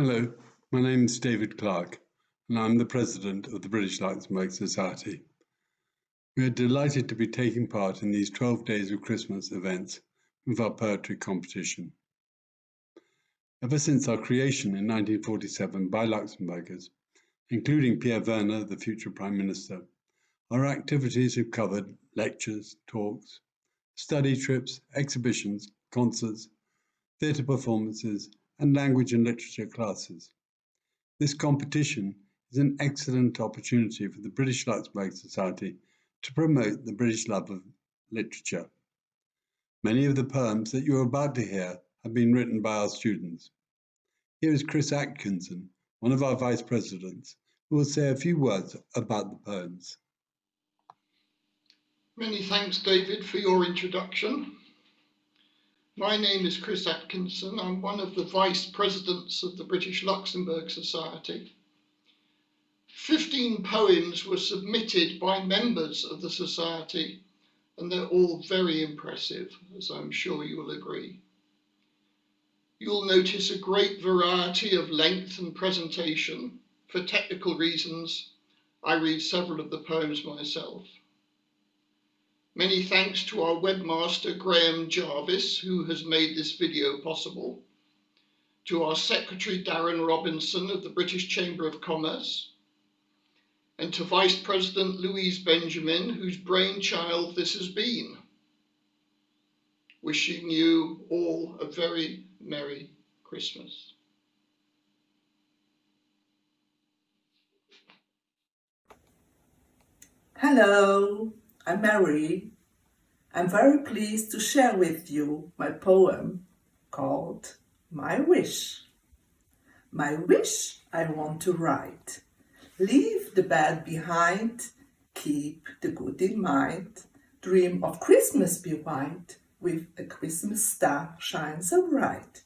Hello, my name is David Clark, and I'm the President of the British Luxembourg Society. We are delighted to be taking part in these 12 Days of Christmas events with our poetry competition. Ever since our creation in 1947 by Luxembourgers, including Pierre Werner, the future Prime Minister, our activities have covered lectures, talks, study trips, exhibitions, concerts, theatre performances, and language and literature classes. This competition is an excellent opportunity for the British Luxembourg Society to promote the British love of literature. Many of the poems that you are about to hear have been written by our students. Here is Chris Atkinson, one of our vice presidents, who will say a few words about the poems. Many thanks, David, for your introduction. My name is Chris Atkinson. I'm one of the vice presidents of the British Luxembourg Society. 15 poems were submitted by members of the Society, and they're all very impressive, as I'm sure you will agree. You'll notice a great variety of length and presentation. For technical reasons, I read several of the poems myself. Many thanks to our webmaster, Graham Jarvis, who has made this video possible, to our secretary, Darren Robinson of the British Chamber of Commerce, and to Vice President Louise Benjamin, whose brainchild this has been. Wishing you all a very Merry Christmas. Hello, I'm Mary. I'm very pleased to share with you my poem called My Wish. My wish I want to write. Leave the bad behind, keep the good in mind. Dream of Christmas be white, with a Christmas star shine so bright.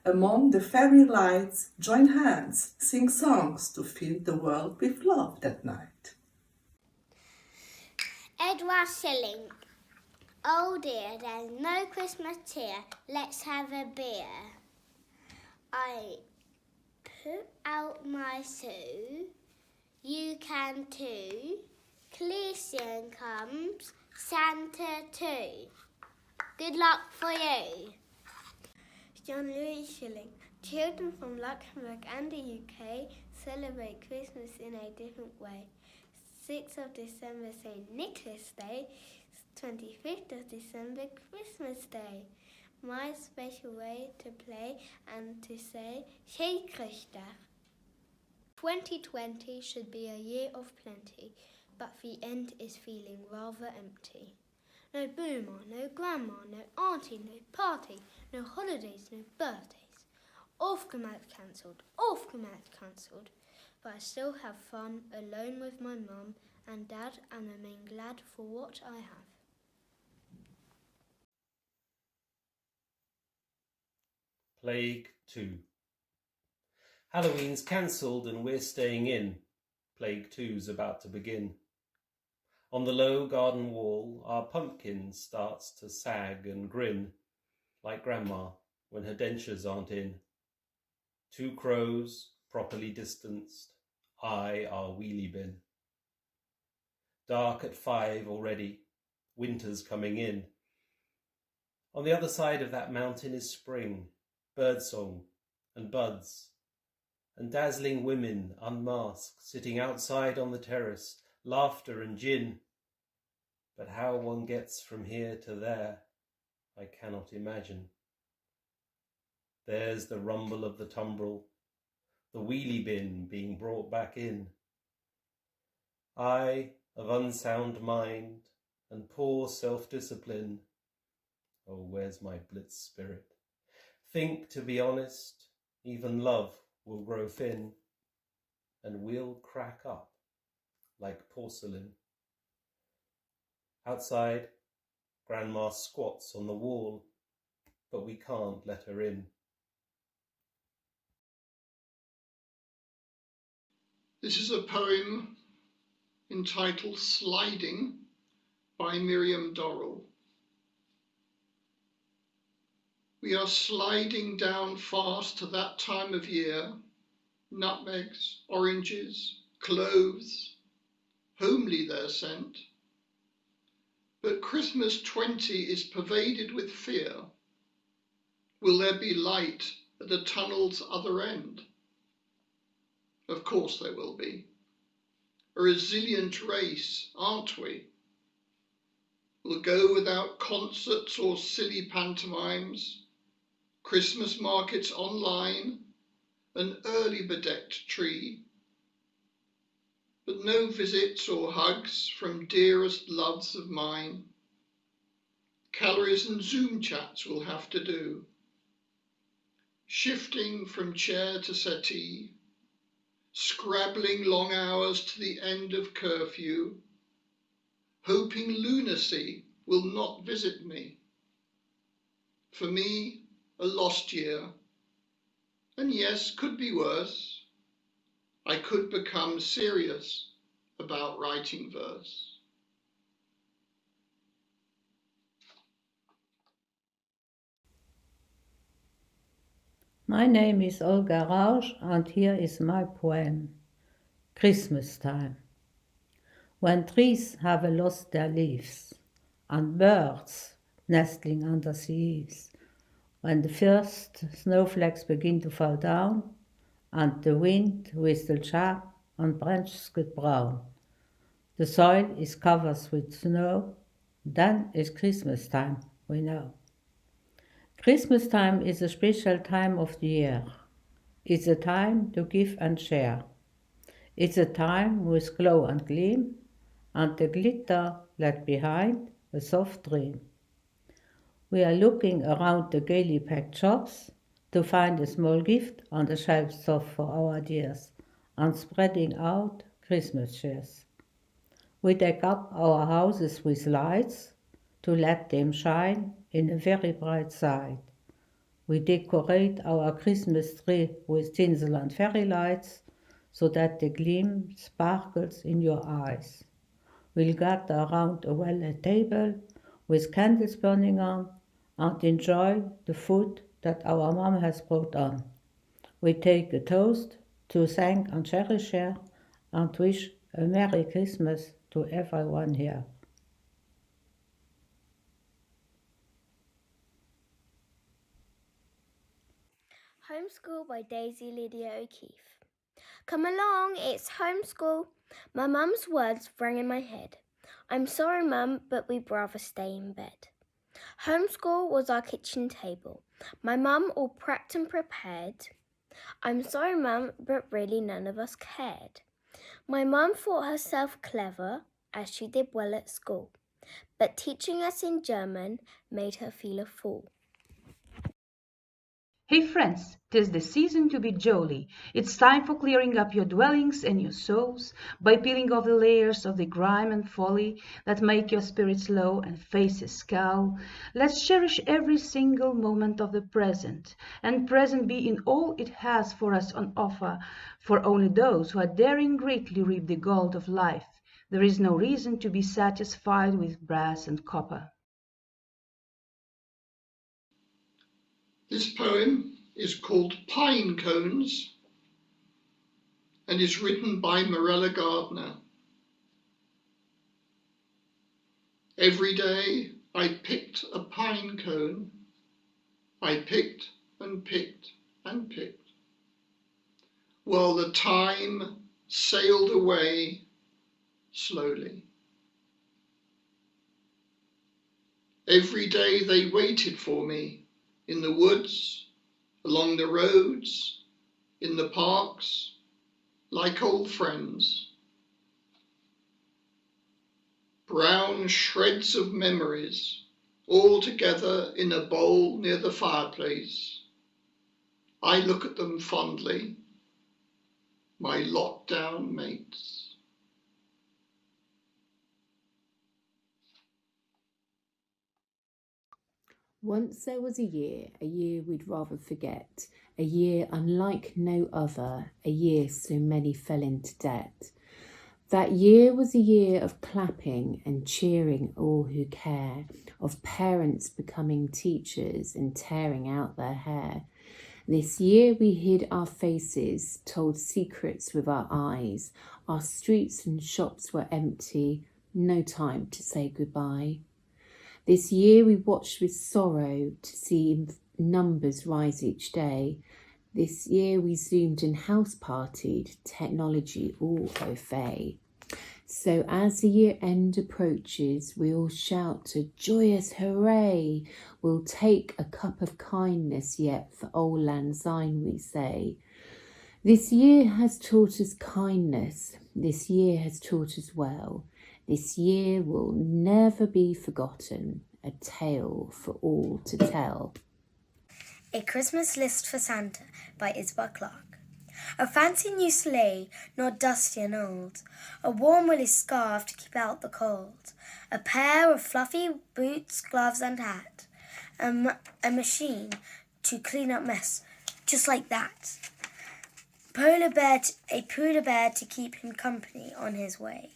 Among the fairy lights, join hands, sing songs to fill the world with love that night. Edward Shilling. Oh dear, there's no Christmas here. Let's have a beer. I put out my shoe. You can too. Clean comes, Santa too. Good luck for you. John Louis Shilling. Children from Luxembourg and the UK celebrate Christmas in a different way. 6th of December, St. Nicholas Day. 25th of December, Christmas Day. My special way to play and to say, Schöne Christdag. 2020 should be a year of plenty, but the end is feeling rather empty. No boomer, no grandma, no auntie, no party, no holidays, no birthdays. Aufgemacht cancelled. But I still have fun alone with my mum and dad and remain glad for what I have. Plague 2. Halloween's cancelled and we're staying in. Plague 2's about to begin. On the low garden wall, our pumpkin starts to sag and grin, like Grandma when her dentures aren't in. 2 crows, properly distanced, eye our wheelie bin. Dark at 5 already, winter's coming in. On the other side of that mountain is spring, birdsong and buds, and dazzling women unmasked, sitting outside on the terrace, laughter and gin. But how one gets from here to there, I cannot imagine. There's the rumble of the tumbrel, the wheelie bin being brought back in. I, of unsound mind and poor self-discipline, oh, where's my blitz spirit? Think, to be honest, even love will grow thin, and we'll crack up like porcelain. Outside, Grandma squats on the wall, but we can't let her in. This is a poem entitled Sliding by Miriam Dorrell. We are sliding down fast to that time of year nutmegs, oranges, cloves, homely their scent. But Christmas 20 is pervaded with fear. Will there be light at the tunnel's other end? Of course there will be. A resilient race, aren't we? We'll go without concerts or silly pantomimes, Christmas markets online, an early bedecked tree, but no visits or hugs from dearest loves of mine. Calories and Zoom chats will have to do. Shifting from chair to settee, scrabbling long hours to the end of curfew, hoping lunacy will not visit me. For me, a lost year. And yes, could be worse. I could become serious about writing verse. My name is Olga Rausch, and here is my poem, Christmas Time. When trees have lost their leaves, and birds nestling under the eaves, when the first snowflakes begin to fall down, and the wind whistles sharp and branches get brown, the soil is covered with snow, then is Christmas time, we know. Christmas time is a special time of the year. It's a time to give and share. It's a time with glow and gleam, and the glitter left behind a soft dream. We are looking around the gaily packed shops to find a small gift on the shelves for our dears, and spreading out Christmas cheers. We deck up our houses with lights to let them shine in a very bright side. We decorate our Christmas tree with tinsel and fairy lights so that the gleam sparkles in your eyes. We'll gather around a well-lit table with candles burning on and enjoy the food that our mom has brought on. We take a toast to thank and cherish her and wish a Merry Christmas to everyone here. Homeschool by Daisy Lydia O'Keefe. Come along, it's homeschool. My mum's words rang in my head. I'm sorry, Mum, but we'd rather stay in bed. Homeschool was our kitchen table. My mum all prepped and prepared. I'm sorry, Mum, but really none of us cared. My mum thought herself clever, as she did well at school, but teaching us in German made her feel a fool. Hey friends, 'tis the season to be jolly. It's time for clearing up your dwellings and your souls by peeling off the layers of the grime and folly that make your spirits low and faces scowl. Let's cherish every single moment of the present, and present be in all it has for us on offer, for only those who are daring greatly reap the gold of life. There is no reason to be satisfied with brass and copper. This poem is called Pine Cones and is written by Marella Gardner. Every day I picked a pine cone. I picked and picked and picked, while the time sailed away slowly. Every day they waited for me in the woods, along the roads, in the parks, like old friends. Brown shreds of memories, all together in a bowl near the fireplace. I look at them fondly, my lockdown mates. Once there was a year we'd rather forget, a year unlike no other, a year so many fell into debt. That year was a year of clapping and cheering all who care, of parents becoming teachers and tearing out their hair. This year we hid our faces, told secrets with our eyes. Our streets and shops were empty, no time to say goodbye. This year we watched with sorrow to see numbers rise each day. This year we zoomed and house partied, technology all au fait. So as the year end approaches, we all shout a joyous hooray. We'll take a cup of kindness yet for Old Lang Syne, we say. This year has taught us kindness. This year has taught us well. This year will never be forgotten. A tale for all to tell. A Christmas List for Santa by Isabel Clark. A fancy new sleigh, not dusty and old. A warm woolly scarf to keep out the cold. A pair of fluffy boots, gloves and hat. A machine to clean up mess, just like that. A polar bear to keep him company on his way.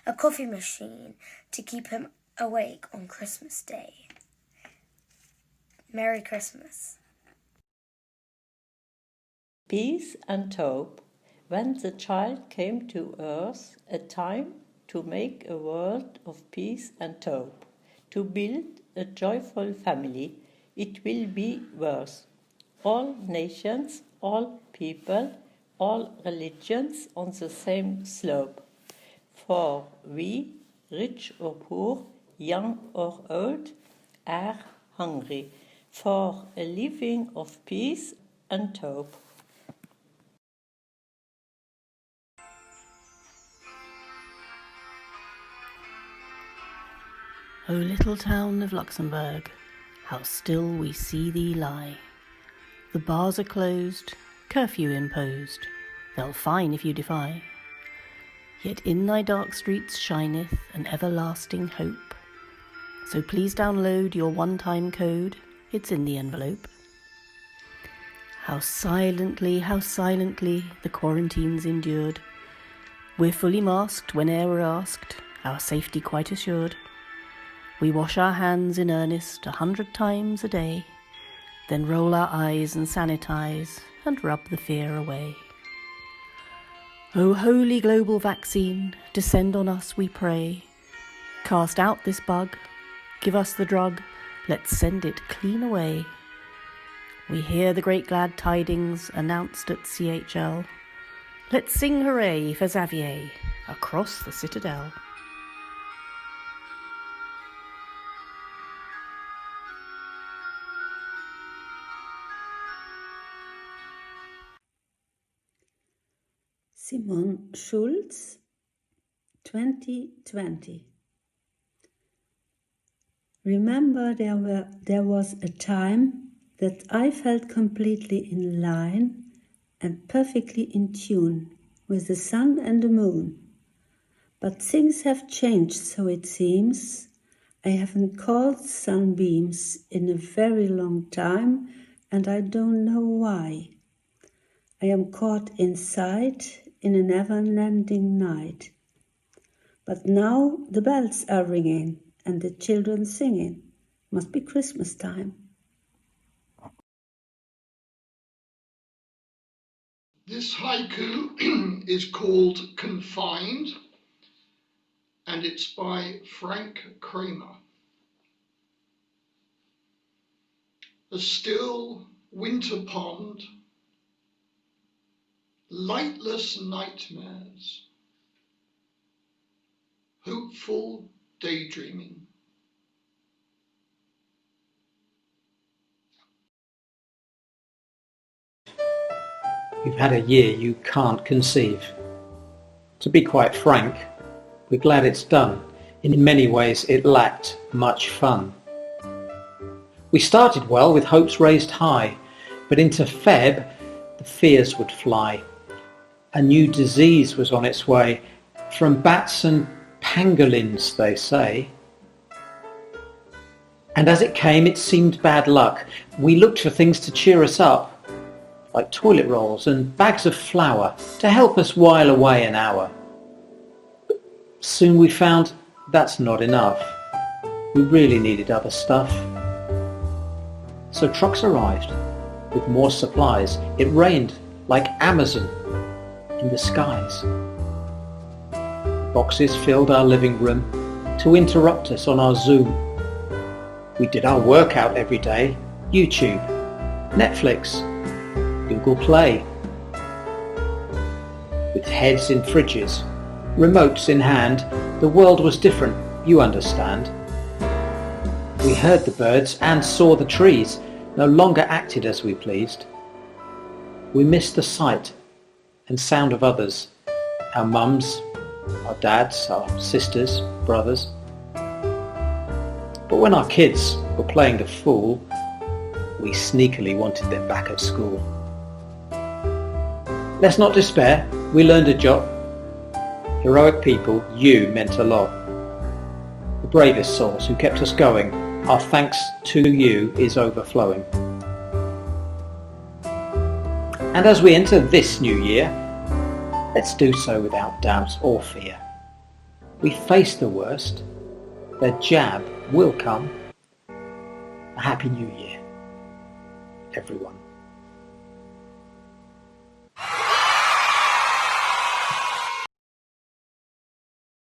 A coffee machine to keep him awake on Christmas Day. Merry Christmas. Peace and hope. When the child came to earth, a time to make a world of peace and hope, to build a joyful family, it will be worth. All nations, all people, all religions on the same slope. For we, rich or poor, young or old, are hungry for a living of peace and hope. O little town of Luxembourg, how still we see thee lie. The bars are closed, curfew imposed, they'll fine if you defy. Yet in thy dark streets shineth an everlasting hope. So please download your one-time code, it's in the envelope. How silently the quarantine's endured. We're fully masked whene'er we're asked, our safety quite assured. We wash our hands in earnest 100 times a day, then roll our eyes and sanitize and rub the fear away. O holy global vaccine, descend on us we pray. Cast out this bug, give us the drug, let's send it clean away. We hear the great glad tidings announced at CHL. Let's sing hooray for Xavier across the citadel. Simon Schulz, 2020. Remember there was a time that I felt completely in line and perfectly in tune with the sun and the moon. But things have changed, so it seems. I haven't called sunbeams in a very long time, and I don't know why. I am caught inside in a never-ending night. But now the bells are ringing and the children singing. Must be Christmas time. This haiku is called Confined, and it's by Frank Kramer. A still winter pond, lightless nightmares, hopeful daydreaming. We've had a year you can't conceive. To be quite frank, we're glad it's done. In many ways it lacked much fun. We started well with hopes raised high, but into Feb the fears would fly. A new disease was on its way, from bats and pangolins they say. And as it came it seemed bad luck. We looked for things to cheer us up, like toilet rolls and bags of flour to help us while away an hour. Soon we found that's not enough. We really needed other stuff. So trucks arrived, with more supplies. It rained like Amazon in the skies. Boxes filled our living room to interrupt us on our Zoom. We did our workout every day, YouTube, Netflix, Google Play. With heads in fridges, remotes in hand, the world was different, you understand. We heard the birds and saw the trees, no longer acted as we pleased. We missed the sight and sound of others, our mums, our dads, our sisters, brothers. But when our kids were playing the fool, we sneakily wanted them back at school. Let's not despair, we learned a job. Heroic people, you meant a lot. The bravest souls who kept us going, our thanks to you is overflowing. And as we enter this new year, let's do so without doubt or fear. We face the worst, the jab will come. A happy new year, everyone.